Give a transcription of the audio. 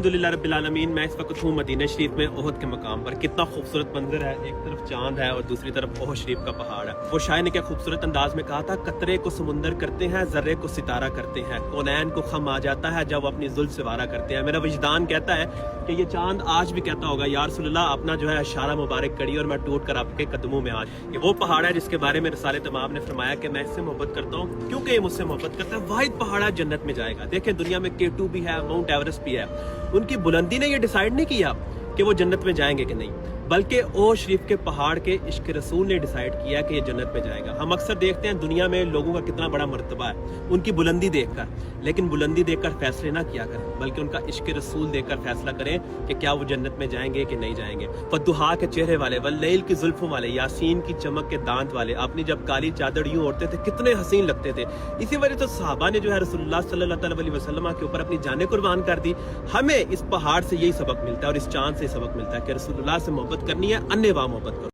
अल्हम्दुलिल्लाह रब्बिल आलमीन। मैं इस वक्त हूँ मदीना शरीफ में ओहद के मकाम पर। कितना खूबसूरत मंजर है, एक तरफ चांद है और दूसरी तरफ ओहद शरीफ का पहाड़ है। वो शायर ने क्या खूबसूरत अंदाज में कहा था, कतरे को समुंदर करते हैं, जर्रे को सितारा करते हैं, कौनैन को खम आ जाता है जब अपनी जुल्फ से वारा करते हैं। मेरा विजदान कहता है कि ये चांद आज भी कहता होगा, या रसूलल्लाह अपना जो है इशारा मुबारक करिए और मैं टूट कर आपके कदमों में आज। ये वो पहाड़ है जिसके बारे में रिसाले तमाम ने फरमाया कि मैं इससे मोहब्बत करता हूँ क्योंकि ये मुझसे मोहब्बत करता है। वाहिद पहाड़ है जन्नत में जाएगा। देखें दुनिया में K2 भी है, माउंट एवरेस्ट भी है। उनकी बुलंदी ने ये डिसाइड नहीं किया कि वो जन्नत में जाएंगे कि नहीं, बल्कि ओहद शरीफ के पहाड़ के इश्क रसूल ने डिसाइड किया कि ये जन्नत में जाएगा। हम अक्सर देखते हैं दुनिया में लोगों का कितना बड़ा मर्तबा है उनकी बुलंदी देखकर, लेकिन बुलंदी देखकर फैसले ना किया करें, बल्कि उनका इश्क रसूल देखकर फैसला करें कि क्या वो जन्नत में जाएंगे कि नहीं जाएंगे। फद्दुहा के चेहरे वाले, वल्लैल की जुल्फों वाले, यासीन की चमक के दांत वाले, अपनी जब काली चादर यूं ओढ़ते थे कितने हसीन लगते थे। इसी वजह से सहाबा ने जो है रसूलुल्लाह सल्लल्लाहु अलैहि वसल्लम के ऊपर अपनी जानें कुर्बान कर दी। हमें इस पहाड़ से यही सबक मिलता है और इस चांद से सबक मिलता है कि रसूलुल्लाह से मोहब्बत करनी है, अन्य मोहब्बत करो।